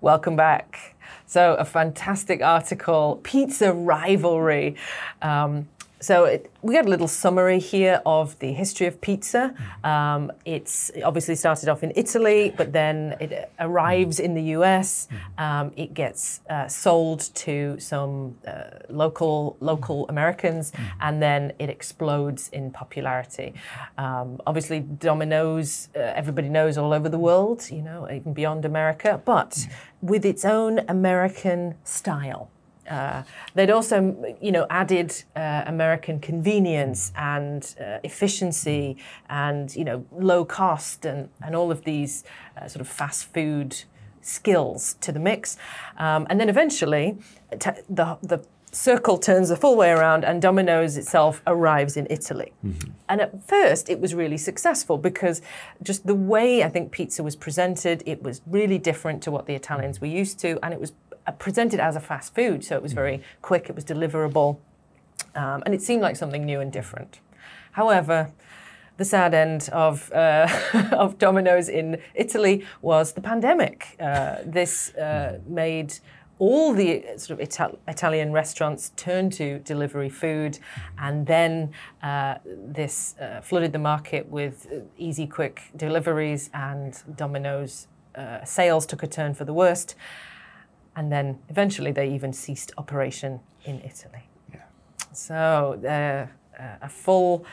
Welcome back. So a fantastic article, Pizza Rivalry. We got a little summary here of the history of pizza. It's obviously started off in Italy, but then it arrives in the US. It gets sold to some local Americans, and then it explodes in popularity. Obviously, Domino's, everybody knows all over the world, you know, even beyond America, but with its own American style. They'd also, you know, added American convenience and efficiency and, you know, low cost and all of these sort of fast food skills to the mix. And then eventually the circle turns the full way around and Domino's itself arrives in Italy. And at first it was really successful because just the way I think pizza was presented, it was really different to what the Italians were used to, and it was presented as a fast food, so it was very quick, it was deliverable, and it seemed like something new and different. However, the sad end of Domino's in Italy was the pandemic. This made all the sort of Italian restaurants turn to delivery food, and then this flooded the market with easy, quick deliveries, and Domino's sales took a turn for the worst. And then eventually they even ceased operation in Italy. Yeah. So a full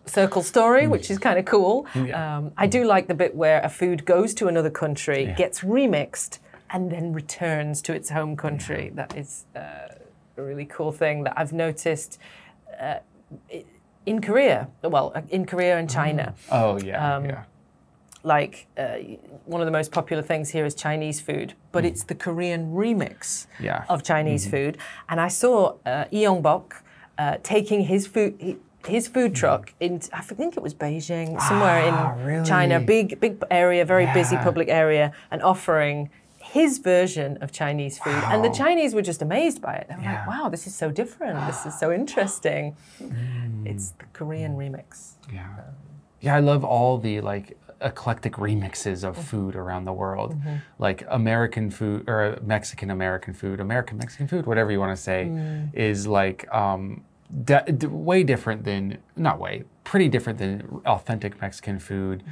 circle story, which is kind of cool. Yeah. I do like the bit where a food goes to another country, gets remixed, and then returns to its home country. That is a really cool thing that I've noticed in Korea. Well, in Korea and China. Oh, yeah, Like one of the most popular things here is Chinese food, but it's the Korean remix of Chinese food. And I saw Lee Young-bok taking his food truck in, I think it was Beijing, somewhere in China, big area, very busy public area, and offering his version of Chinese food. And the Chinese were just amazed by it. They were like, wow, this is so different. This is so interesting. It's the Korean remix. Yeah, I love all the like eclectic remixes of food around the world. Like American food or Mexican American food, American Mexican food, whatever you want to say, is like way different than, pretty different than authentic Mexican food.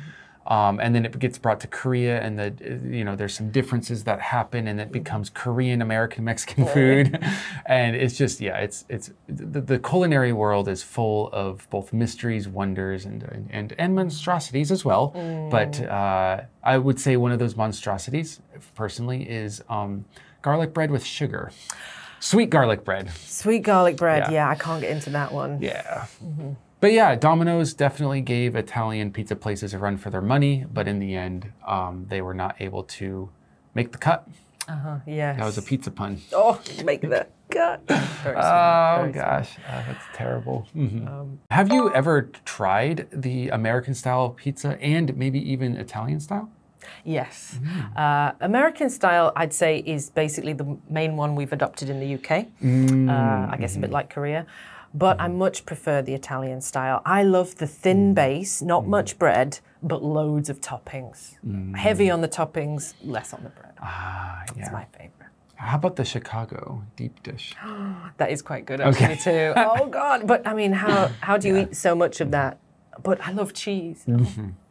And then it gets brought to Korea, and there's some differences that happen, and it becomes Korean American Mexican food. And it's just, it's the culinary world is full of both mysteries, wonders, and monstrosities as well. But I would say one of those monstrosities, personally, is garlic bread with sugar. Sweet garlic bread. Sweet garlic bread, I can't get into that one. Yeah. But yeah, Domino's definitely gave Italian pizza places a run for their money, but in the end, they were not able to make the cut. Yes. That was a pizza pun. Oh, make the cut. Oh gosh, that's terrible. Have you ever tried the American style pizza and maybe even Italian style? Yes. American style, I'd say, is basically the main one we've adopted in the UK. I guess a bit like Korea. But I much prefer the Italian style. I love the thin base, not much bread, but loads of toppings. Heavy on the toppings, less on the bread. That's my favorite. How about the Chicago deep dish? That is quite good actually too. Oh God, but I mean, how do you eat so much of that? But I love cheese.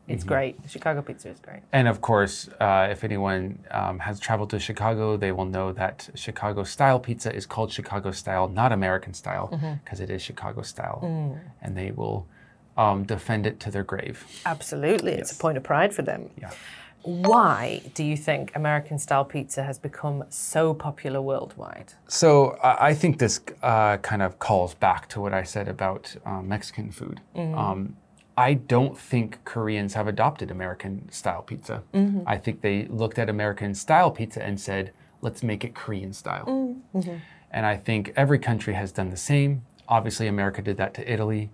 It's great. Chicago pizza is great. And of course, if anyone has traveled to Chicago, they will know that Chicago style pizza is called Chicago style, not American style, because it is Chicago style. And they will defend it to their grave. Absolutely. It's a point of pride for them. Why do you think American style pizza has become so popular worldwide? So I think this kind of calls back to what I said about Mexican food. I don't think Koreans have adopted American style pizza. I think they looked at American style pizza and said, let's make it Korean style. And I think every country has done the same. Obviously, America did that to Italy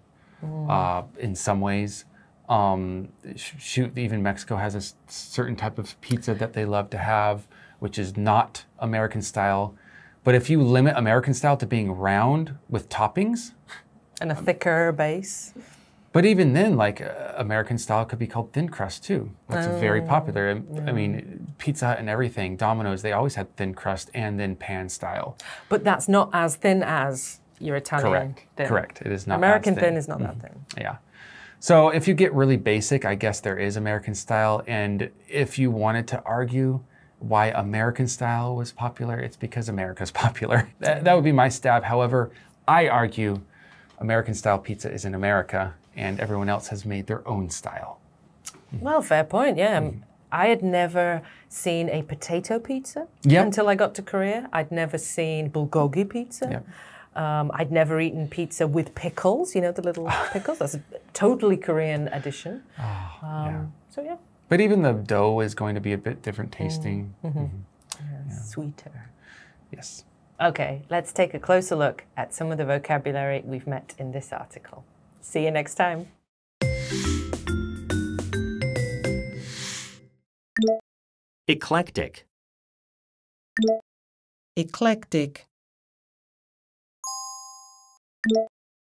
in some ways. Even Mexico has a certain type of pizza that they love to have, which is not American style. But if you limit American style to being round with toppings. And a thicker base. But even then, like American style could be called thin crust too. That's very popular. I mean, Pizza Hut and everything, Domino's, they always had thin crust and then pan style. But that's not as thin as your Italian thin. Correct. It is not American as thin. thin is not that thin. Yeah. So if you get really basic, I guess there is American style. And if you wanted to argue why American style was popular, it's because America's popular. That would be my stab. However, I argue American style pizza is in America and everyone else has made their own style. Well, fair point, yeah. I had never seen a potato pizza Yep. until I got to Korea. I'd never seen bulgogi pizza. Yep. I'd never eaten pizza with pickles, you know, the little pickles. That's a totally Korean addition. So, yeah. But even the dough is going to be a bit different tasting. Sweeter. Yes. Okay, let's take a closer look at some of the vocabulary we've met in this article. See you next time. Eclectic. Eclectic.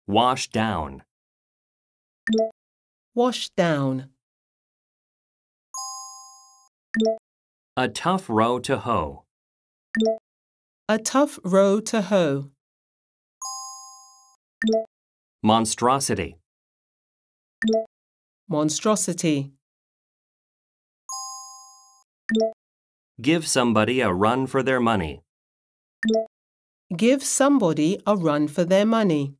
Wash down. Wash down. A tough row to hoe. A tough row to hoe. Monstrosity. Monstrosity. Give somebody a run for their money. Give somebody a run for their money.